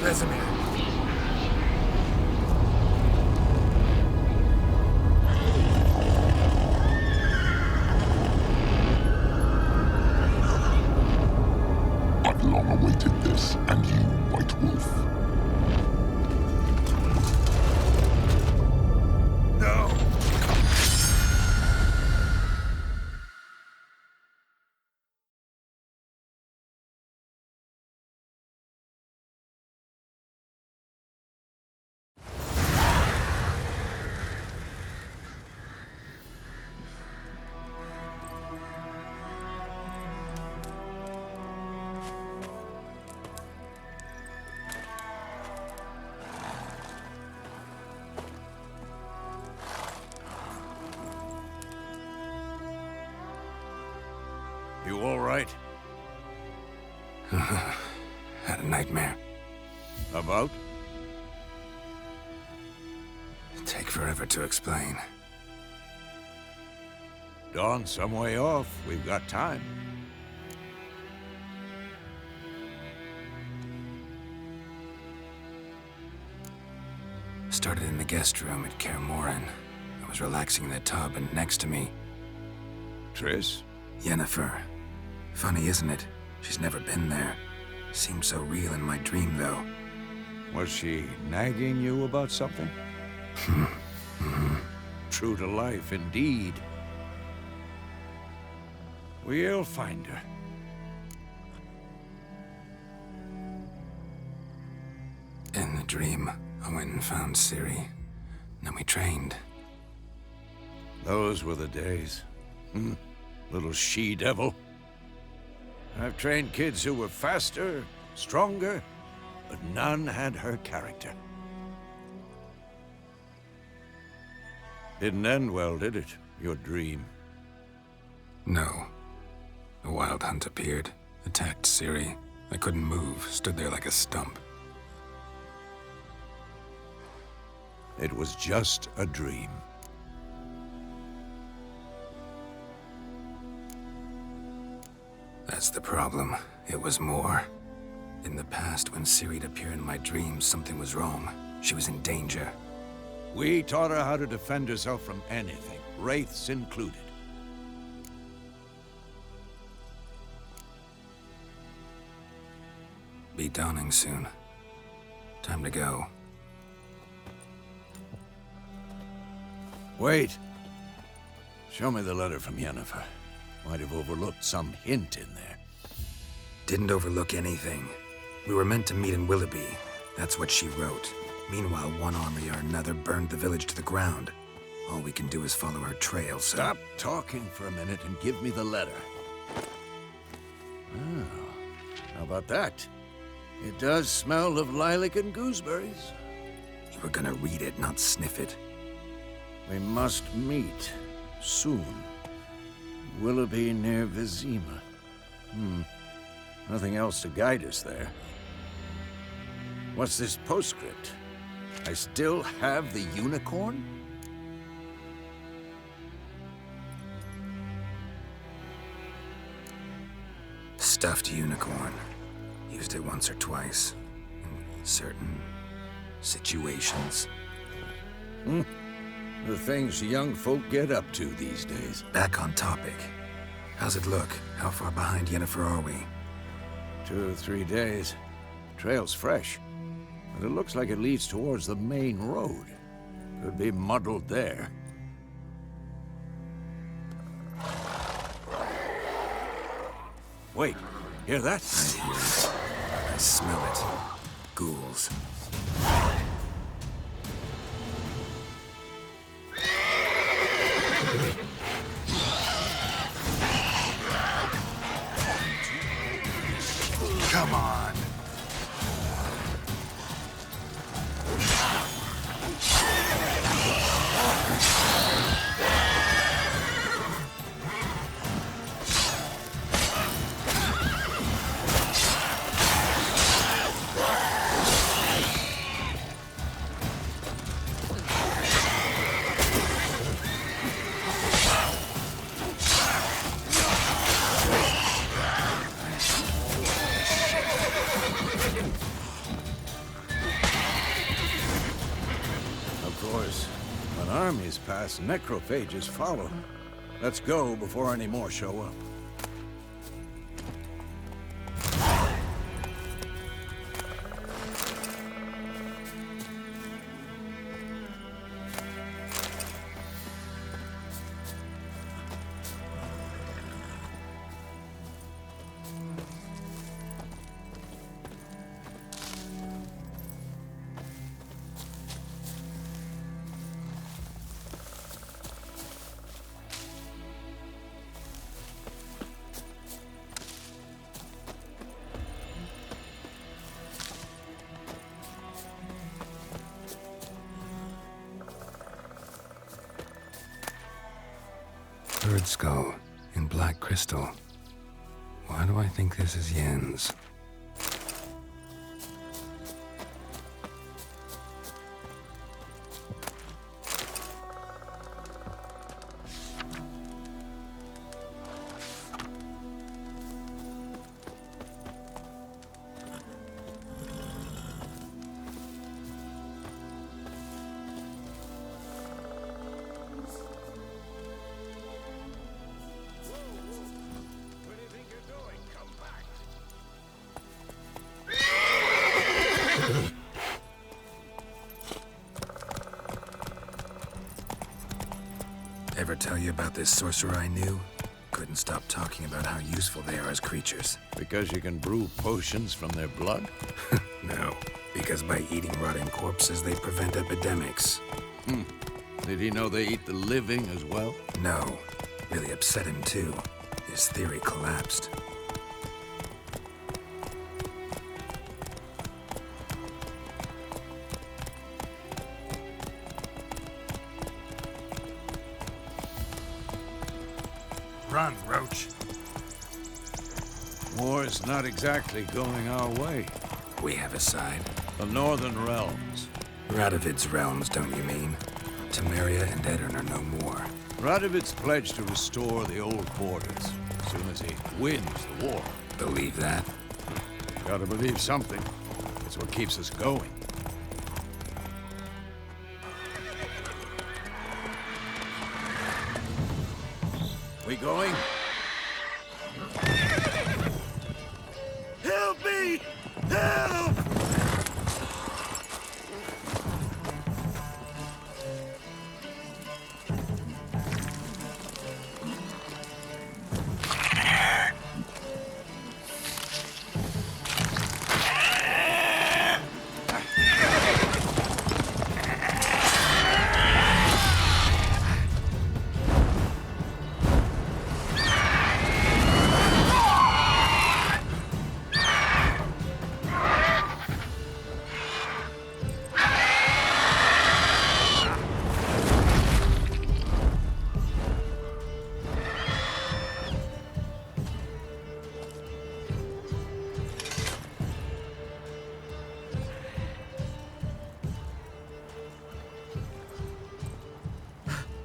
Vesemir. I've long awaited this, and you, White Wolf. No! You all right? Had a nightmare. About? Take forever to explain. Dawn's some way off. We've got time. Started in the guest room at Kaer Morhen. I was relaxing in the tub, and next to me, Triss? Yennefer. Funny, isn't it? She's never been there. Seemed so real in my dream, though. Was she nagging you about something? True to life, indeed. We'll find her. In the dream, I went and found Ciri. Then we trained. Those were the days. Little she-devil. I've trained kids who were faster, stronger, but none had her character. Didn't end well, did it? Your dream? No. A wild hunt appeared, attacked Ciri. I couldn't move, stood there like a stump. It was just a dream. That's the problem. It was more. In the past, when Ciri'd appear in my dreams, something was wrong. She was in danger. We taught her how to defend herself from anything, wraiths included. Be dawning soon. Time to go. Wait. Show me the letter from Yennefer. Might have overlooked some hint in there. Didn't overlook anything. We were meant to meet in Willoughby. That's what she wrote. Meanwhile, one army or another burned the village to the ground. All we can do is follow her trail, so... Stop talking for a minute and give me the letter. Oh, how about that? It does smell of lilac and gooseberries. You were gonna read it, not sniff it. We must meet soon. Willoughby near Vizima. Nothing else to guide us there. What's this postscript? I still have the unicorn? Stuffed unicorn. Used it once or twice. In certain situations. The things young folk get up to these days. Back on topic. How's it look? How far behind Yennefer are we? 2 or 3 days. Trail's fresh. But it looks like it leads towards the main road. Could be muddled there. Wait, hear that? I hear it. I smell it. Ghouls. Come on. Armies pass, necrophages follow. Let's go before any more show up. Bird skull in black crystal. Why do I think this is Yen's? Ever tell you about this sorcerer I knew? Couldn't stop talking about how useful they are as creatures. Because you can brew potions from their blood? No, because by eating rotting corpses, they prevent epidemics. Did he know they eat the living as well? No, really upset him too. His theory collapsed. Run, Roach. War's not exactly going our way. We have a side. The Northern Realms. Radovid's realms, don't you mean? Temeria and Edirn are no more. Radovid's pledged to restore the old borders as soon as he wins the war. Believe that? Gotta believe something. It's what keeps us going. We going? Help me! Help!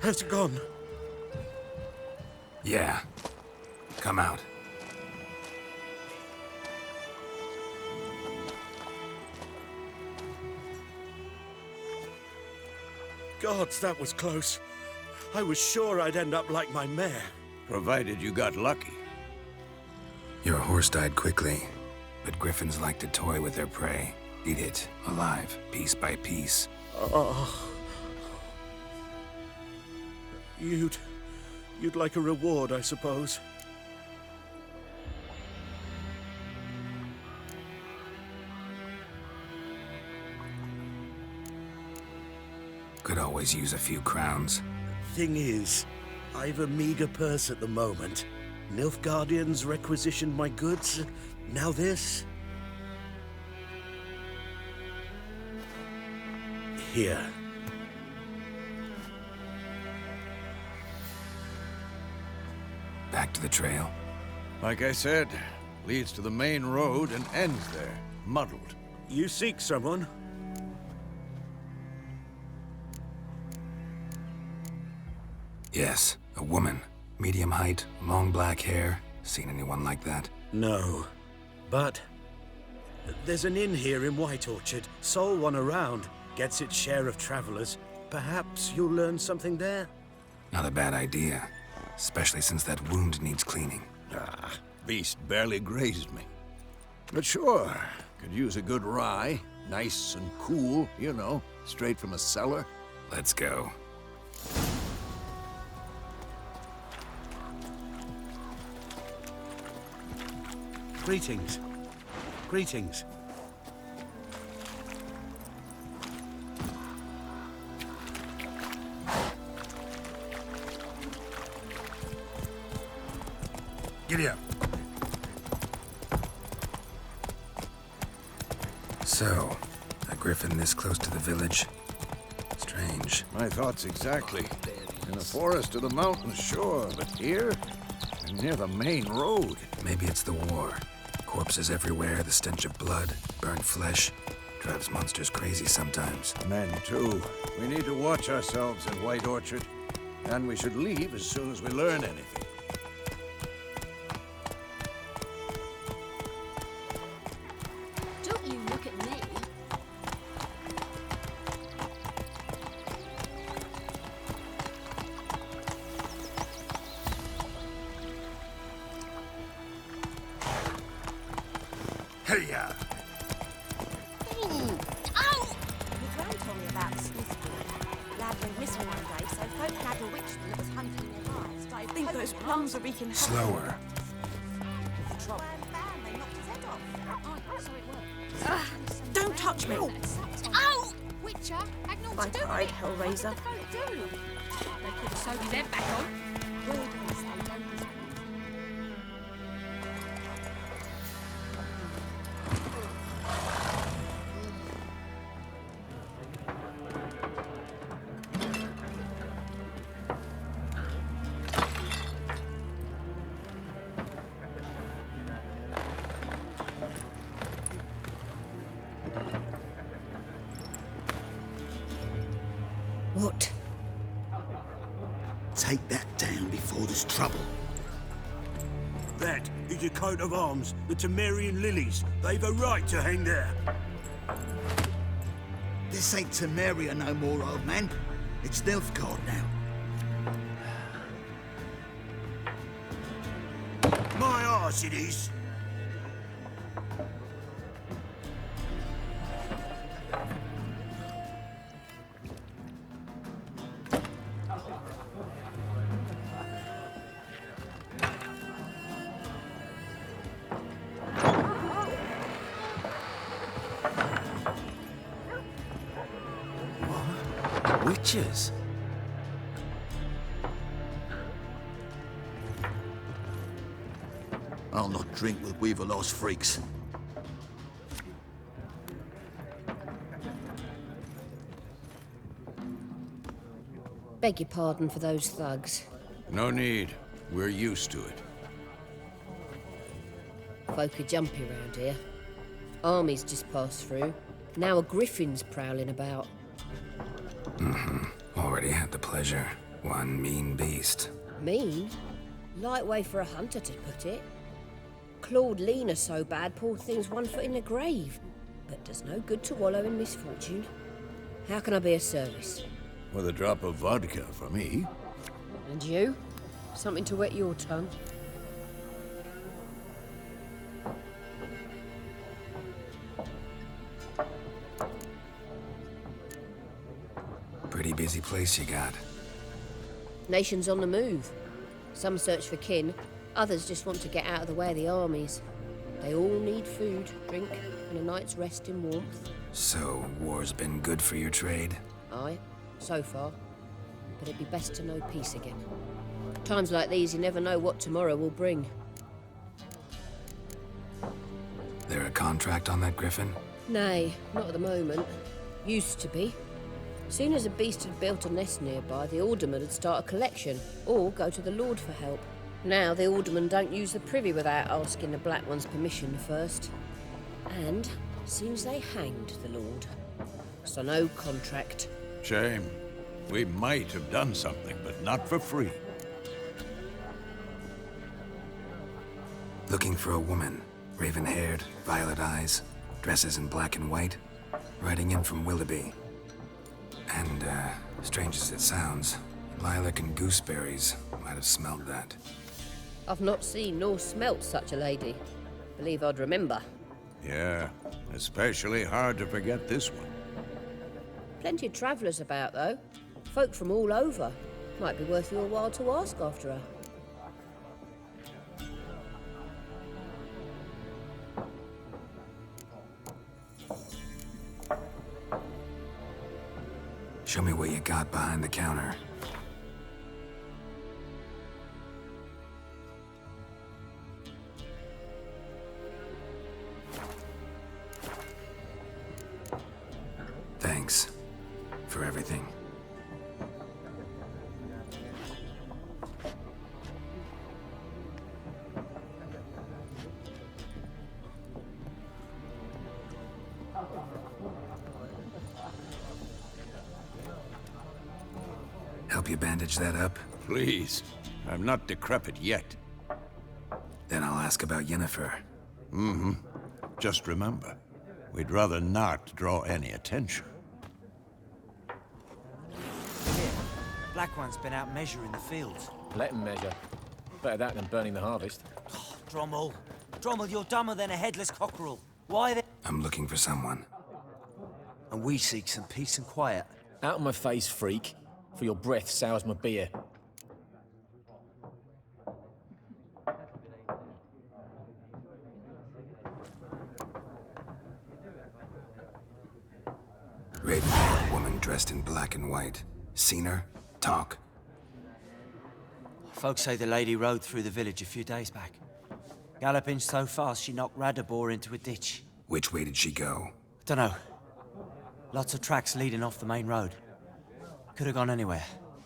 Has it gone? Yeah. Come out. Gods, that was close. I was sure I'd end up like my mare. Provided you got lucky. Your horse died quickly, but griffins like to toy with their prey. Eat it, alive, piece by piece. Oh. You'd like a reward, I suppose. Could always use a few crowns. Thing is, I've a meager purse at the moment. Nilfgaardians requisitioned my goods. Now this. Here. Back to the trail. Like I said, leads to the main road and ends there, muddled. You seek someone? Yes, a woman. Medium height, long black hair. Seen anyone like that? No. But there's an inn here in White Orchard. Sole one around. Gets its share of travelers. Perhaps you'll learn something there? Not a bad idea. Especially since that wound needs cleaning. Ah, beast barely grazed me. But sure, could use a good rye. Nice and cool, you know, straight from a cellar. Let's go. Greetings. Greetings. Giddy up. So, a griffin this close to the village? Strange. My thoughts exactly. In the forest or the mountains, sure, but here? Near the main road. Maybe it's the war. Corpses everywhere, the stench of blood, burnt flesh. Drives monsters crazy sometimes. Men, too. We need to watch ourselves in White Orchard. And we should leave as soon as we learn anything. Don't you look at me. Hey-ya! Ow! My gran told me about Smithfield. Lad went missing one day, so folk had a witchman that was hunting their eyes. I think those plums are wreaking havoc. Slower. They knocked his head off. Oh, so it worked. Don't touch me! Ow! Witcher, had naught I to do with cried, it. Hellraiser. What did the folk do? They could have sewed his head back on. What? Take that down before there's trouble. That is a coat of arms, the Temerian lilies. They've a right to hang there. This ain't Temeria no more, old man. It's Nilfgaard now. My arse it is. Witches? I'll not drink with Weaverlaw's freaks. Beg your pardon for those thugs. No need. We're used to it. Folk are jumpy round here. Armies just passed through. Now a griffin's prowling about. Already had the pleasure. One mean beast. Mean? Light way for a hunter to put it. Clawed Lena so bad, poor thing's 1 foot in the grave. But does no good to wallow in misfortune. How can I be of service? With a drop of vodka for me. And you? Something to wet your tongue? Pretty busy place you got. Nations on the move. Some search for kin, others just want to get out of the way of the armies. They all need food, drink, and a night's rest in warmth. So, war's been good for your trade? Aye, so far. But it'd be best to know peace again. Times like these, you never know what tomorrow will bring. There a contract on that griffin? Nay, not at the moment. Used to be. Soon as a beast had built a nest nearby, the alderman would start a collection, or go to the Lord for help. Now the aldermen don't use the privy without asking the Black One's permission first. And seems they hanged the Lord. So no contract. Shame. We might have done something, but not for free. Looking for a woman. Raven-haired, violet eyes, dresses in black and white. Riding in from Willoughby. And, strange as it sounds, lilac and gooseberries might have smelled that. I've not seen nor smelt such a lady. Believe I'd remember. Yeah, especially hard to forget this one. Plenty of travellers about, though. Folk from all over. Might be worth your while to ask after her. Show me what you got behind the counter. Thanks for everything. Help you bandage that up? Please. I'm not decrepit yet. Then I'll ask about Yennefer. Just remember, we'd rather not draw any attention. Black One's been out measuring the fields. Let him measure. Better that than burning the harvest. Drommel. Drommel, you're dumber than a headless cockerel. Why the... I'm looking for someone. And we seek some peace and quiet. Out of my face, freak. For your breath sours my beer. Raven-haired woman dressed in black and white. Seen her? Talk. Folks say the lady rode through the village a few days back. Galloping so fast she knocked Radabor into a ditch. Which way did she go? Dunno. Lots of tracks leading off the main road. Could have gone anywhere.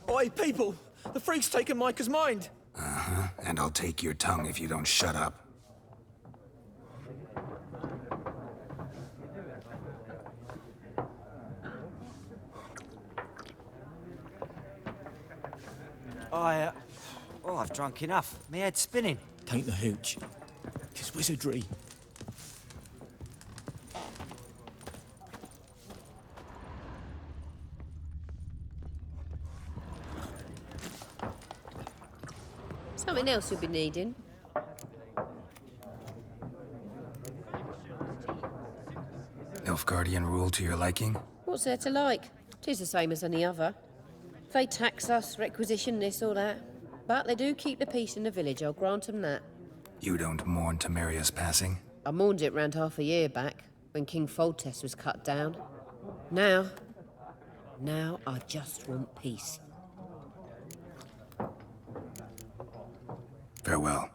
Oi, people! The freak's taken Micah's mind! Uh-huh. And I'll take your tongue if you don't shut up. I've drunk enough. My head's spinning. Tain't the hooch. 'Tis wizardry. Something else you'll be needing. Nilfgaardian rule to your liking? What's there to like? 'Tis the same as any other. They tax us, requisition this or that. But they do keep the peace in the village, I'll grant them that. You don't mourn Temeria's passing? I mourned it round half a year back, when King Foltest was cut down. Now I just want peace. Farewell.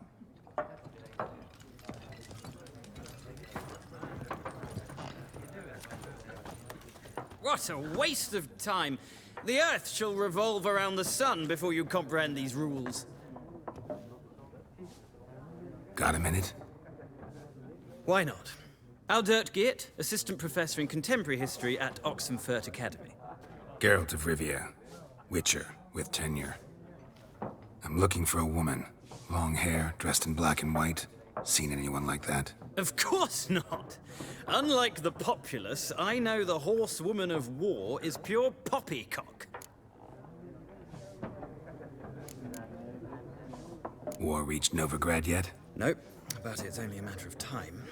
What a waste of time! The Earth shall revolve around the sun before you comprehend these rules. Got a minute? Why not? Aldert Geert, Assistant Professor in Contemporary History at Oxenfurt Academy. Geralt of Rivia. Witcher, with tenure. I'm looking for a woman. Long hair, dressed in black and white. Seen anyone like that? Of course not! Unlike the populace, I know the horsewoman of war is pure poppycock. War reached Novigrad yet? Nope, but it's only a matter of time.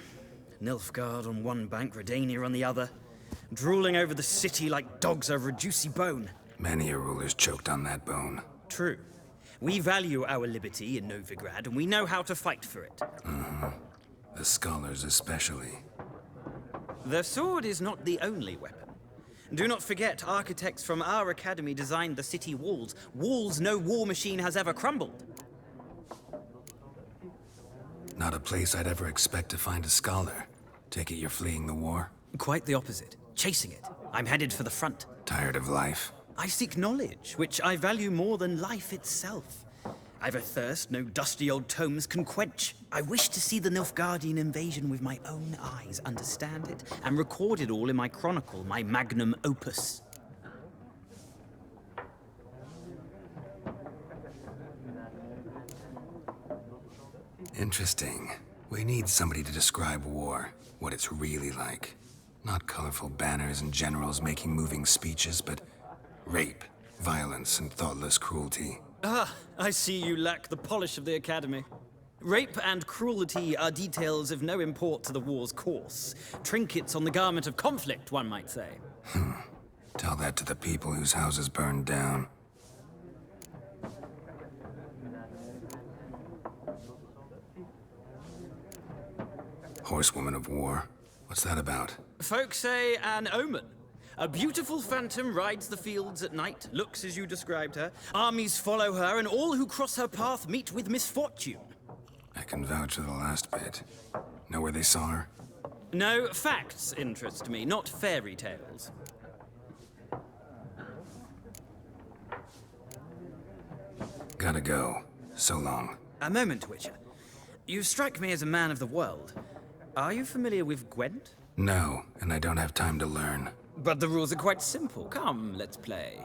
Nilfgaard on one bank, Redania on the other. Drooling over the city like dogs over a juicy bone. Many a ruler's choked on that bone. True. We value our liberty in Novigrad, and we know how to fight for it. The scholars especially. The sword is not the only weapon. Do not forget, architects from our academy designed the city walls. Walls no war machine has ever crumbled. Not a place I'd ever expect to find a scholar. Take it you're fleeing the war? Quite the opposite. Chasing it. I'm headed for the front. Tired of life? I seek knowledge, which I value more than life itself. I've a thirst no dusty old tomes can quench. I wish to see the Nilfgaardian invasion with my own eyes, understand it, and record it all in my chronicle, my magnum opus. Interesting. We need somebody to describe war, what it's really like. Not colorful banners and generals making moving speeches, but rape, violence, and thoughtless cruelty. Ah, I see you lack the polish of the Academy. Rape and cruelty are details of no import to the war's course. Trinkets on the garment of conflict, one might say. Tell that to the people whose houses burned down. Horsewoman of War. What's that about? Folk say an omen. A beautiful phantom rides the fields at night, looks as you described her. Armies follow her, and all who cross her path meet with misfortune. I can vouch for the last bit. Know where they saw her? No, facts interest me, not fairy tales. Gotta go. So long. A moment, Witcher. You strike me as a man of the world. Are you familiar with Gwent? No, and I don't have time to learn. But the rules are quite simple. Come, let's play.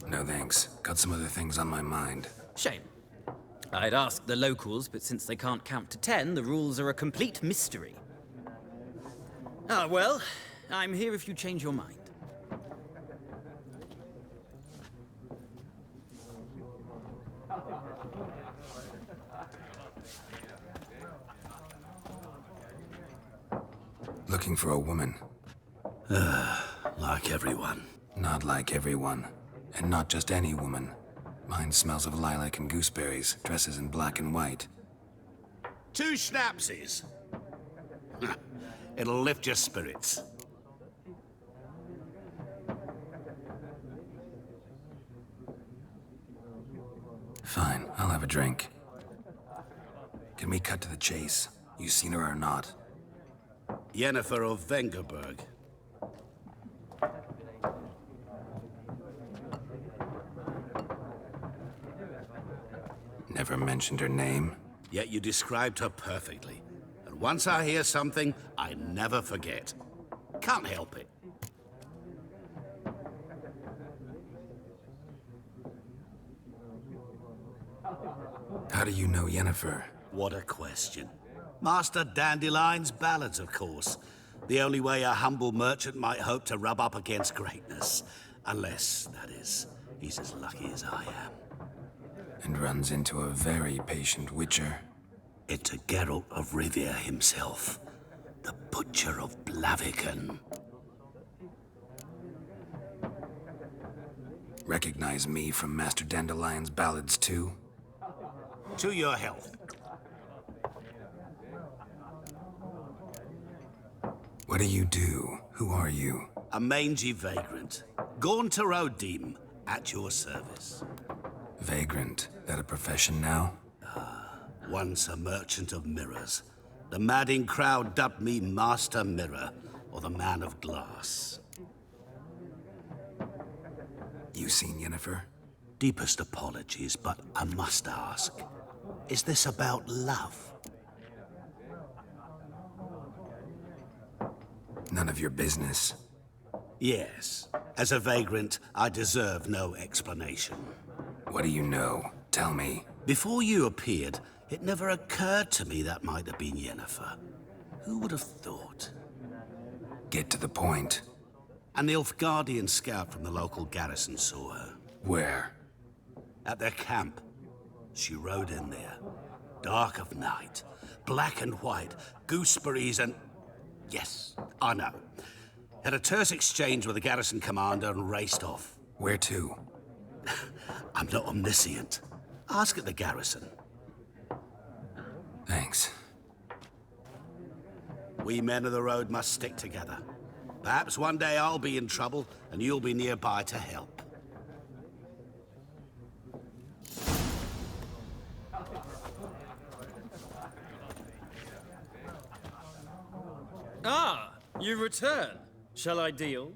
No thanks. Got some other things on my mind. Shame. I'd ask the locals, but since they can't count to 10, the rules are a complete mystery. Ah, well, I'm here if you change your mind. Looking for a woman. Like everyone. Not like everyone. And not just any woman. Mine smells of lilac and gooseberries, dresses in black and white. 2 schnapsies. It'll lift your spirits. Fine, I'll have a drink. Can we cut to the chase? You seen her or not? Yennefer of Vengerberg. Never mentioned her name. Yet you described her perfectly. And once I hear something, I never forget. Can't help it. How do you know Yennefer? What a question. Master Dandelion's ballads, of course. The only way a humble merchant might hope to rub up against greatness. Unless, that is, he's as lucky as I am. And runs into a very patient witcher. Into Geralt of Rivia himself. The Butcher of Blaviken. Recognize me from Master Dandelion's ballads too? To your health. What do you do? Who are you? A mangy vagrant. Gaunt to Odim, at your service. Vagrant. That a profession now? Once a merchant of mirrors. The madding crowd dubbed me Master Mirror, or the Man of Glass. You seen Yennefer? Deepest apologies, but I must ask. Is this about love? None of your business. Yes. As a vagrant, I deserve no explanation. What do you know? Tell me. Before you appeared, it never occurred to me that might have been Yennefer. Who would have thought? Get to the point. An Nilfgaardian scout from the local garrison saw her. Where? At their camp. She rode in there. Dark of night. Black and white. Gooseberries and... Yes, I know. Had a terse exchange with the garrison commander and raced off. Where to? I'm not omniscient. Ask at the garrison. Thanks. We men of the road must stick together. Perhaps one day I'll be in trouble and you'll be nearby to help. Ah, you return. Shall I deal?